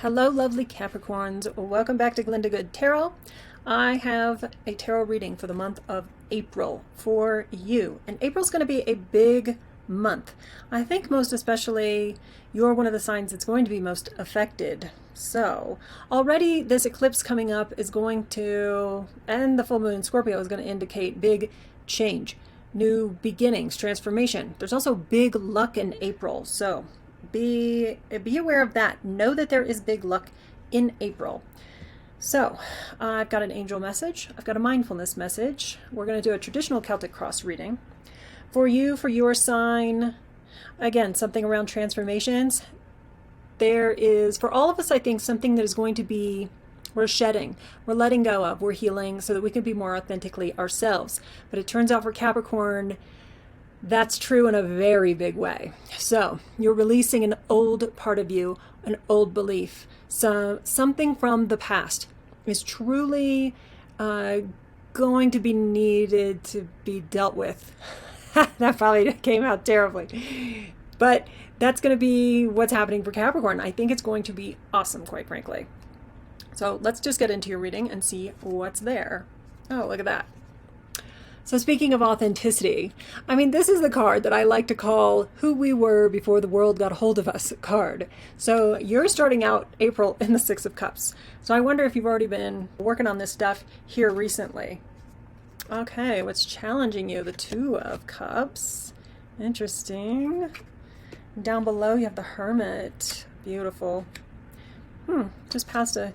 Hello, lovely Capricorns. Welcome back to Glinda Good Tarot. I have a tarot reading for the month of April for you. And April's going to be a big month. I think most especially you're one of the signs that's going to be most affected. So already this eclipse coming up is going to, and the full moon in Scorpio is going to indicate big change, new beginnings, transformation. There's also big luck in April. So be aware of that. Know that there is big luck in April. So I've got an angel message. I've got a mindfulness message. We're going to do a traditional Celtic cross reading for you, for your sign. Again, something around transformations. There is, for all of us, I think, something that is going to be, we're shedding, we're letting go of, we're healing so that we can be more authentically ourselves. But it turns out for Capricorn, that's true in a very big way. So you're releasing an old part of you, an old belief. So something from the past is truly going to be needed to be dealt with. That probably came out terribly. But that's going to be what's happening for Capricorn. I think it's going to be awesome, quite frankly. So let's just get into your reading and see what's there. Oh, look at that. So speaking of authenticity, I mean, this is the card that I like to call who we were before the world got a hold of us card. So you're starting out April in the Six of Cups. So I wonder if you've already been working on this stuff here recently. Okay, what's challenging you? The Two of Cups. Interesting. Down below you have the Hermit. Beautiful. Just past a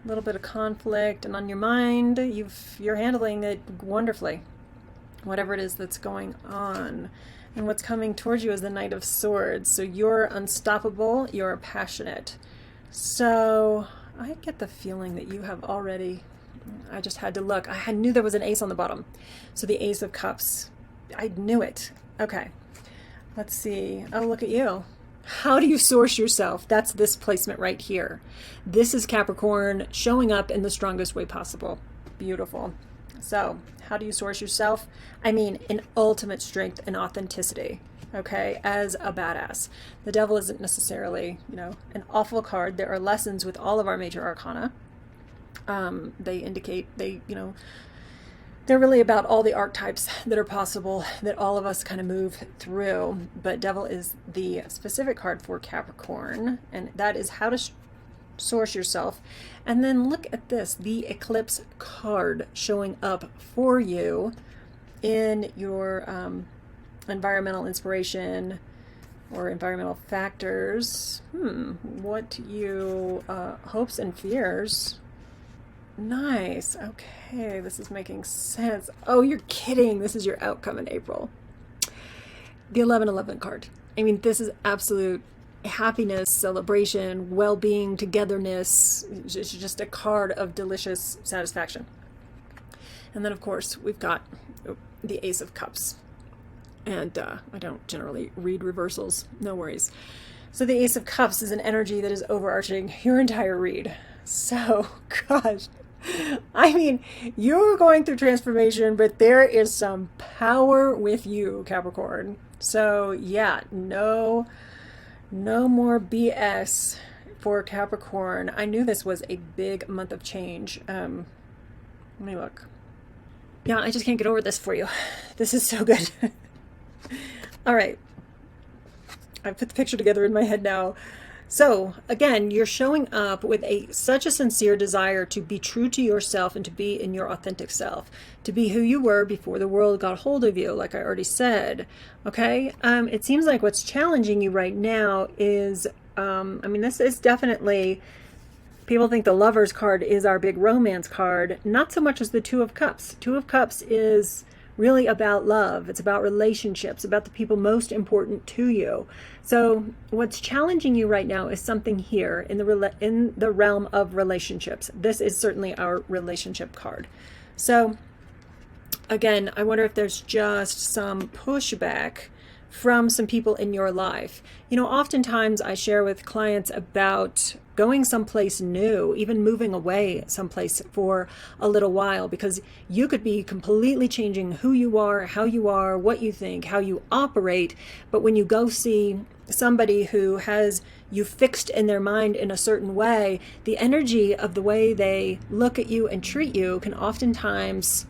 little bit of conflict, and on your mind, you're handling it wonderfully. Whatever it is that's going on. And what's coming towards you is the Knight of Swords. So you're unstoppable, you're passionate. So I get the feeling that you have already, I just had to look. I knew there was an ace on the bottom. So the Ace of Cups. I knew it. Okay. Let's see. Oh, look at you. How do you source yourself? That's this placement right here. This is Capricorn showing up in the strongest way possible. Beautiful. So how do you source yourself? I mean, in ultimate strength and authenticity, okay, as a badass. The Devil isn't necessarily, an awful card. There are lessons with all of our major arcana. They indicate, they're really about all the archetypes that are possible that all of us kind of move through. But Devil is the specific card for Capricorn, and that is how to source yourself. And then look at this, the Eclipse card showing up for you in your environmental inspiration or environmental factors. What you hopes and fears. Nice. Okay, this is making sense. Oh, you're kidding. This is your outcome in April. The 1111 card. I mean, this is absolute happiness, celebration, well-being, togetherness. It's just a card of delicious satisfaction. And then, of course, we've got the Ace of Cups. And I don't generally read reversals. No worries. So the Ace of Cups is an energy that is overarching your entire read. So, gosh, I mean, you're going through transformation, but there is some power with you, Capricorn. So, yeah, no more BS for Capricorn. I knew this was a big month of change. Let me look. Yeah, I just can't get over this for you. This is so good. All right. I've put the picture together in my head now. So again, you're showing up with such a sincere desire to be true to yourself and to be in your authentic self, to be who you were before the world got hold of you, like I already said. Okay. It seems like what's challenging you right now is, this is definitely, people think the Lovers card is our big romance card, not so much as the Two of Cups. Two of Cups is really about love. It's about relationships, about the people most important to you. So what's challenging you right now is something here in the realm of relationships. This is certainly our relationship card. So again, I wonder if there's just some pushback from some people in your life. Oftentimes I share with clients about going someplace new, even moving away someplace for a little while, because you could be completely changing who you are, how you are, what you think, how you operate. But when you go see somebody who has you fixed in their mind in a certain way, the energy of the way they look at you and treat you can oftentimes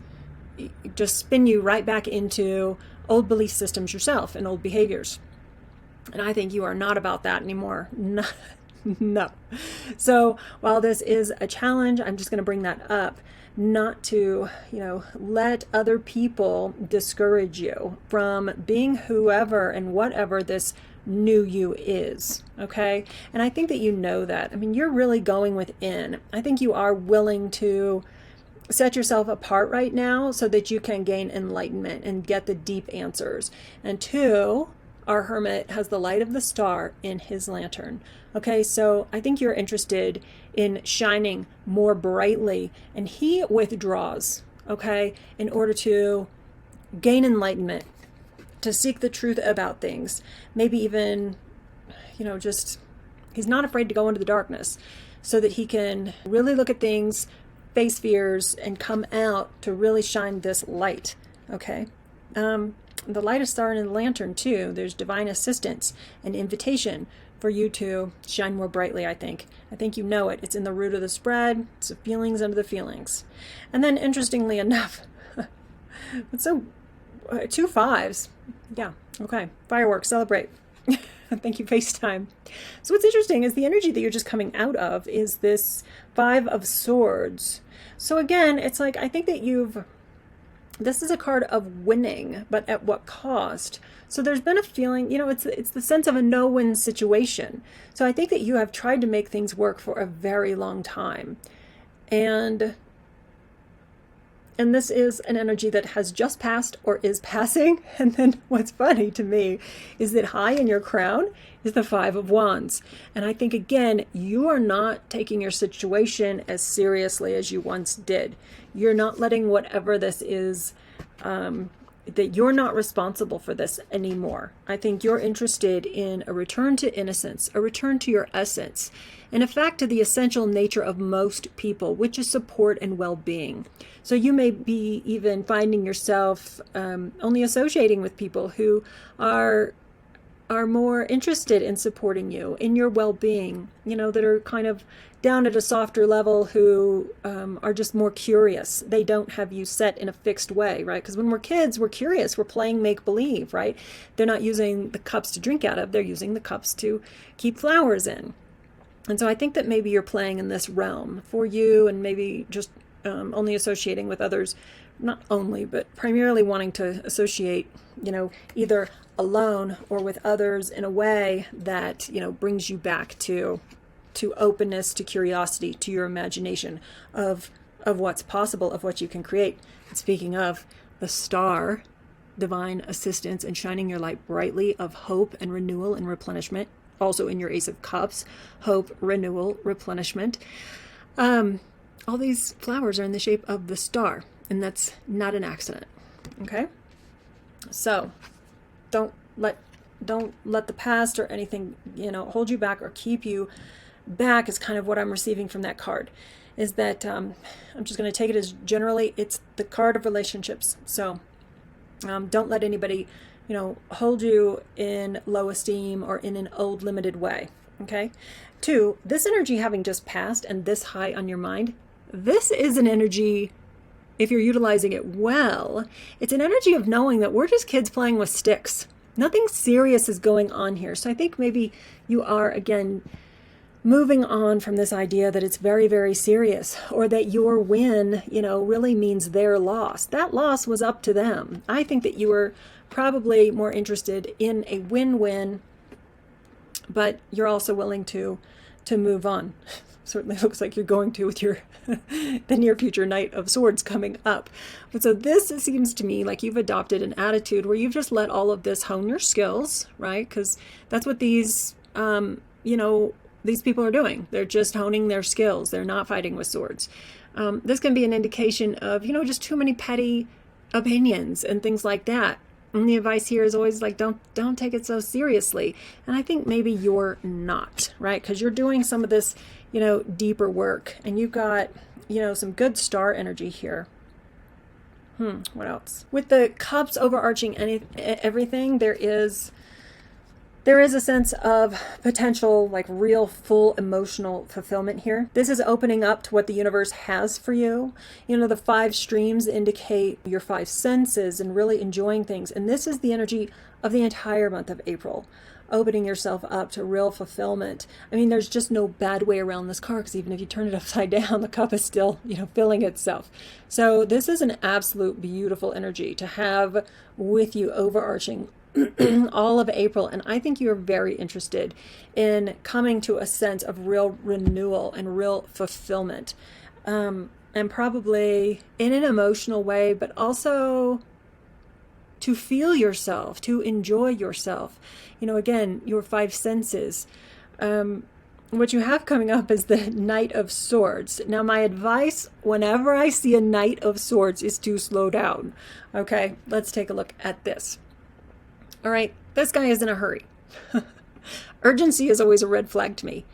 just spin you right back into old belief systems yourself and old behaviors. And I think you are not about that anymore. No. So while this is a challenge, I'm just going to bring that up, not to, let other people discourage you from being whoever and whatever this new you is. Okay. And I think that you know that. I mean, you're really going within. I think you are willing to set yourself apart right now so that you can gain enlightenment and get the deep answers. And two, our hermit has the light of the star in his lantern. Okay, so I think you're interested in shining more brightly, and he withdraws, okay, in order to gain enlightenment, to seek the truth about things. Maybe even, just he's not afraid to go into the darkness so that he can really look at things, face fears, and come out to really shine this light. Okay. The light of star in the lantern too. There's divine assistance and invitation for you to shine more brightly. I think you know it. It's in the root of the spread. It's the feelings under the feelings. And then interestingly enough, it's so 2 5s. Yeah. Okay. Fireworks. Celebrate. Thank you, FaceTime. So what's interesting is the energy that you're just coming out of is this 5 of Swords. So again, it's like, I think that this is a card of winning, but at what cost? So there's been a feeling, it's the sense of a no-win situation. So I think that you have tried to make things work for a very long time. And this is an energy that has just passed or is passing. And then what's funny to me is that high in your crown is the 5 of Wands. And I think, again, you are not taking your situation as seriously as you once did. You're not letting whatever this is, that you're not responsible for this anymore. I think you're interested in a return to innocence, a return to your essence, and in fact to the essential nature of most people, which is support and well-being. So you may be even finding yourself only associating with people who are more interested in supporting you, in your well-being, that are kind of down at a softer level, who are just more curious. They don't have you set in a fixed way, right? Because when we're kids, we're curious. We're playing make-believe, right? They're not using the cups to drink out of. They're using the cups to keep flowers in. And so I think that maybe you're playing in this realm for you, and maybe just only associating with others, not only, but primarily wanting to associate, either alone or with others in a way that, brings you back to openness, to curiosity, to your imagination of what's possible, of what you can create. And speaking of the star, divine assistance and shining your light brightly of hope and renewal and replenishment, also in your Ace of Cups, hope, renewal, replenishment. All these flowers are in the shape of the star, and that's not an accident. Okay? So don't let the past or anything, hold you back or keep you back, is kind of what I'm receiving from that card. Is that I'm just going to take it as generally it's the card of relationships. So don't let anybody hold you in low esteem or in an old limited way. Okay? 2, this energy having just passed and this high on your mind, this is an energy, if you're utilizing it well, it's an energy of knowing that we're just kids playing with sticks. Nothing serious is going on here. So I think maybe you are, again, moving on from this idea that it's very, very serious, or that your win, really means their loss. That loss was up to them. I think that you were probably more interested in a win-win, but you're also willing to move on. Certainly looks like you're going to with your the near future Knight of Swords coming up. But so this seems to me like you've adopted an attitude where you've just let all of this hone your skills, right? Because that's what these these people are doing. They're just honing their skills. They're not fighting with swords. This can be an indication of just too many petty opinions and things like that. And the advice here is always like, don't take it so seriously. And I think maybe you're not, right? Because you're doing some of this, deeper work, and you've got, some good star energy here. What else? With the cups overarching everything, there is a sense of potential, like real full emotional fulfillment here. This is opening up to what the universe has for you. The 5 streams indicate your 5 senses and really enjoying things. And this is the energy of the entire month of April, opening yourself up to real fulfillment. I mean, there's just no bad way around this card, because even if you turn it upside down, the cup is still, filling itself. So this is an absolute beautiful energy to have with you overarching all of April. And I think you're very interested in coming to a sense of real renewal and real fulfillment, and probably in an emotional way, but also to feel yourself, to enjoy yourself. Again, your 5 senses. What you have coming up is the Knight of Swords. Now, my advice whenever I see a Knight of Swords is to slow down. Okay, let's take a look at this. All right, this guy is in a hurry. Urgency is always a red flag to me.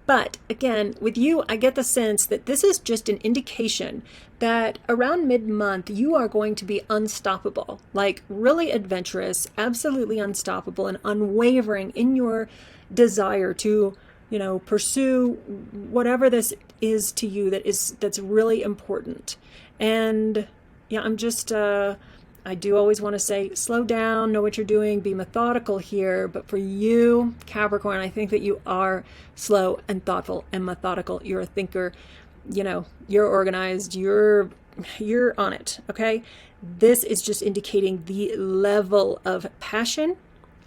But again, with you, I get the sense that this is just an indication that around mid-month, you are going to be unstoppable, like really adventurous, absolutely unstoppable and unwavering in your desire to, pursue whatever this is to you that's really important. And yeah, I'm just, I do always want to say, slow down, know what you're doing, be methodical here. But for you, Capricorn, I think that you are slow and thoughtful and methodical. You're a thinker, you're organized, you're on it, okay? This is just indicating the level of passion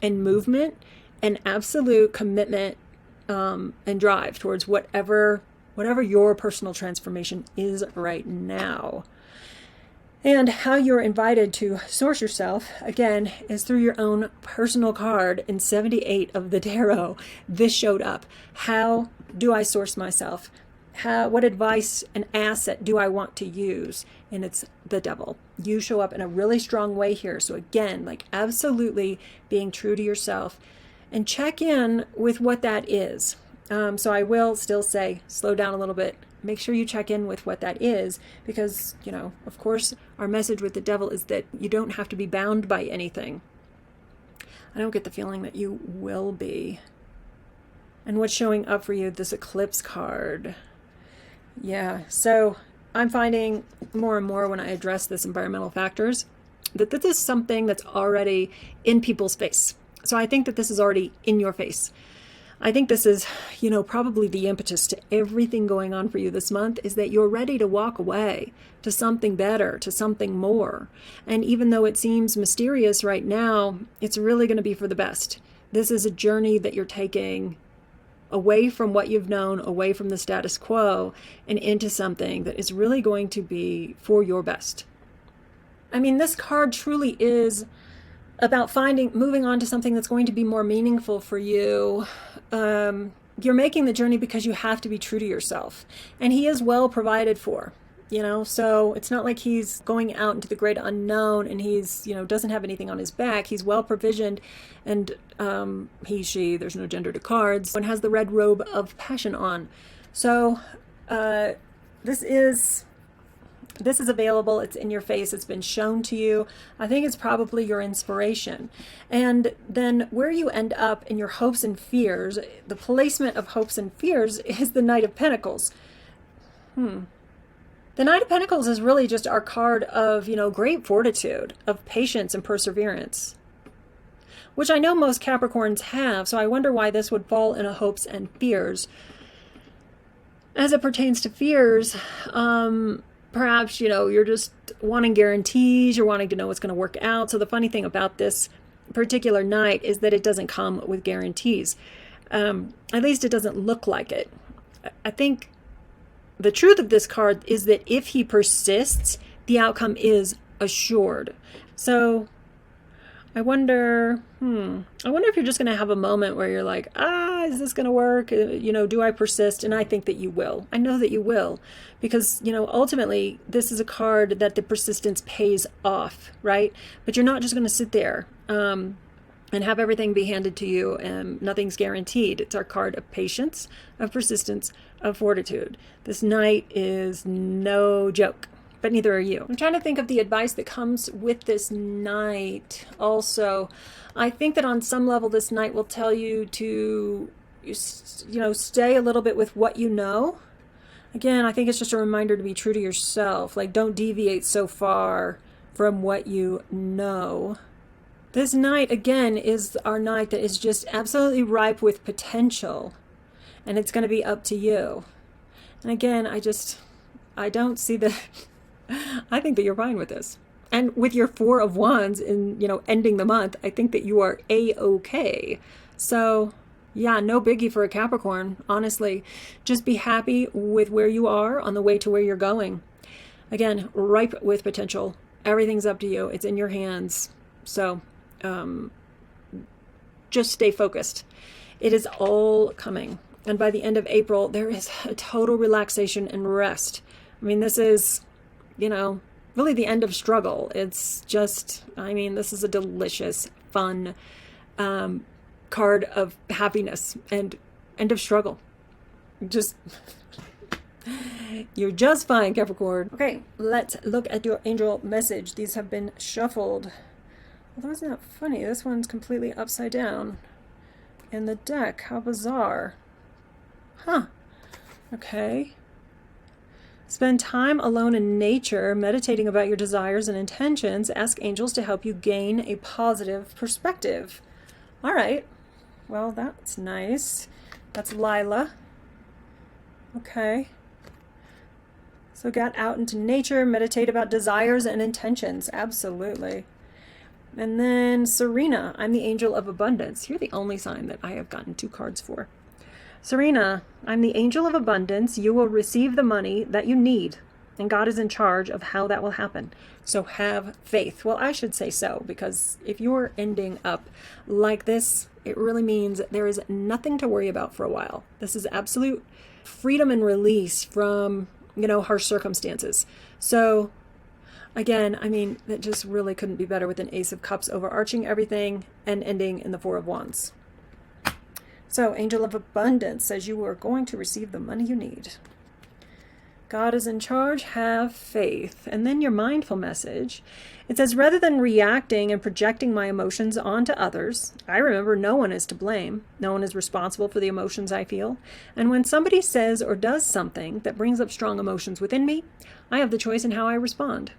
and movement and absolute commitment and drive towards whatever your personal transformation is right now. And how you're invited to source yourself, again, is through your own personal card. In 78 of the tarot, this showed up. How do I source myself? What advice and asset do I want to use? And it's the Devil. You show up in a really strong way here. So again, like absolutely being true to yourself, and check in with what that is. So I will still say, slow down a little bit. Make sure you check in with what that is, because, of course, our message with the Devil is that you don't have to be bound by anything. I don't get the feeling that you will be. And what's showing up for you, this Eclipse card. Yeah, so I'm finding more and more when I address this environmental factors that this is something that's already in people's face. So I think that this is already in your face. I think this is, probably the impetus to everything going on for you this month, is that you're ready to walk away to something better, to something more. And even though it seems mysterious right now, it's really going to be for the best. This is a journey that you're taking away from what you've known, away from the status quo, and into something that is really going to be for your best. I mean, this card truly is about moving on to something that's going to be more meaningful for you. You're making the journey because you have to be true to yourself, and he is well provided for, so it's not like he's going out into the great unknown and he's, doesn't have anything on his back. He's well provisioned, and he, she, there's no gender to cards, and has the red robe of passion on. So this is available. It's in your face. It's been shown to you. I think it's probably your inspiration. And then where you end up in your hopes and fears, the placement of hopes and fears is the Knight of Pentacles. The Knight of Pentacles is really just our card of, great fortitude, of patience and perseverance, which I know most Capricorns have. So I wonder why this would fall in a hopes and fears. As it pertains to fears, perhaps, you're just wanting guarantees, you're wanting to know what's going to work out. So the funny thing about this particular night is that it doesn't come with guarantees. At least it doesn't look like it. I think the truth of this card is that if he persists, the outcome is assured. So I wonder if you're just going to have a moment where you're like, is this going to work? Do I persist? And I think that you will. I know that you will, because, ultimately this is a card that the persistence pays off, right? But you're not just going to sit there and have everything be handed to you and nothing's guaranteed. It's our card of patience, of persistence, of fortitude. This Knight is no joke. But neither are you. I'm trying to think of the advice that comes with this Knight. Also, I think that on some level, this Knight will tell you to, stay a little bit with what you know. Again, I think it's just a reminder to be true to yourself. Like, don't deviate so far from what you know. This Knight, again, is our Knight that is just absolutely ripe with potential. And it's going to be up to you. And again, I don't see the... I think that you're fine with this. And with your Four of Wands in, ending the month, I think that you are A-okay. So, yeah, no biggie for a Capricorn, honestly. Just be happy with where you are on the way to where you're going. Again, ripe with potential. Everything's up to you. It's in your hands. So, just stay focused. It is all coming. And by the end of April, there is a total relaxation and rest. I mean, this is... really the end of struggle. It's just, this is a delicious, fun card of happiness and end of struggle. You're just fine, Capricorn. Okay, let's look at your angel message. These have been shuffled. Although isn't that funny? This one's completely upside down in the deck. How bizarre. Huh. Okay. Spend time alone in nature, meditating about your desires and intentions. Ask angels to help you gain a positive perspective. All right. Well, that's nice. That's Lila. Okay. So get out into nature, meditate about desires and intentions. Absolutely. And then Serena, I'm the angel of abundance. You're the only sign that I have gotten 2 cards for. Serena, I'm the angel of abundance. You will receive the money that you need, and God is in charge of how that will happen. So have faith. Well, I should say so, because if you're ending up like this, it really means there is nothing to worry about for a while. This is absolute freedom and release from, harsh circumstances. So again, that just really couldn't be better with an Ace of Cups overarching everything and ending in the Four of Wands. So, Angel of Abundance says you are going to receive the money you need. God is in charge, have faith. And then your mindful message. It says, rather than reacting and projecting my emotions onto others, I remember no one is to blame. No one is responsible for the emotions I feel. And when somebody says or does something that brings up strong emotions within me, I have the choice in how I respond.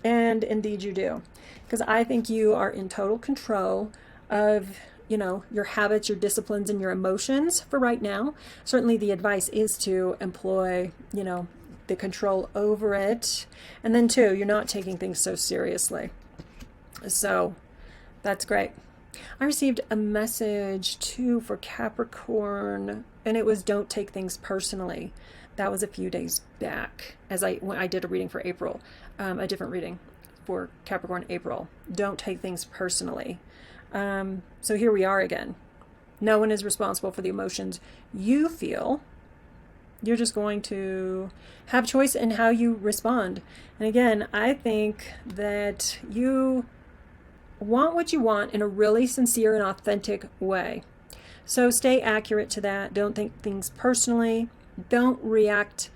And indeed you do. Because I think you are in total control of your habits, your disciplines, and your emotions for right now. Certainly the advice is to employ, the control over it. And then 2, you're not taking things so seriously. So that's great. I received a message too for Capricorn, and it was don't take things personally. That was a few days back when I did a reading for April, a different reading for Capricorn April. Don't take things personally. So here we are again. No one is responsible for the emotions you feel. You're just going to have choice in how you respond. And again, I think that you want what you want in a really sincere and authentic way. So stay accurate to that. Don't think things personally. Don't react,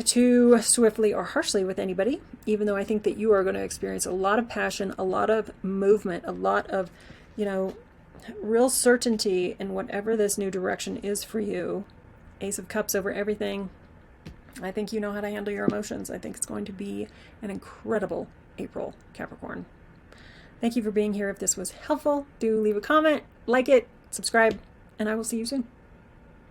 too swiftly or harshly with anybody, even though I think that you are going to experience a lot of passion, a lot of movement, a lot of, real certainty in whatever this new direction is for you. Ace of Cups over everything. I think you know how to handle your emotions. I think it's going to be an incredible April, Capricorn. Thank you for being here. If this was helpful, do leave a comment, like it, subscribe, and I will see you soon.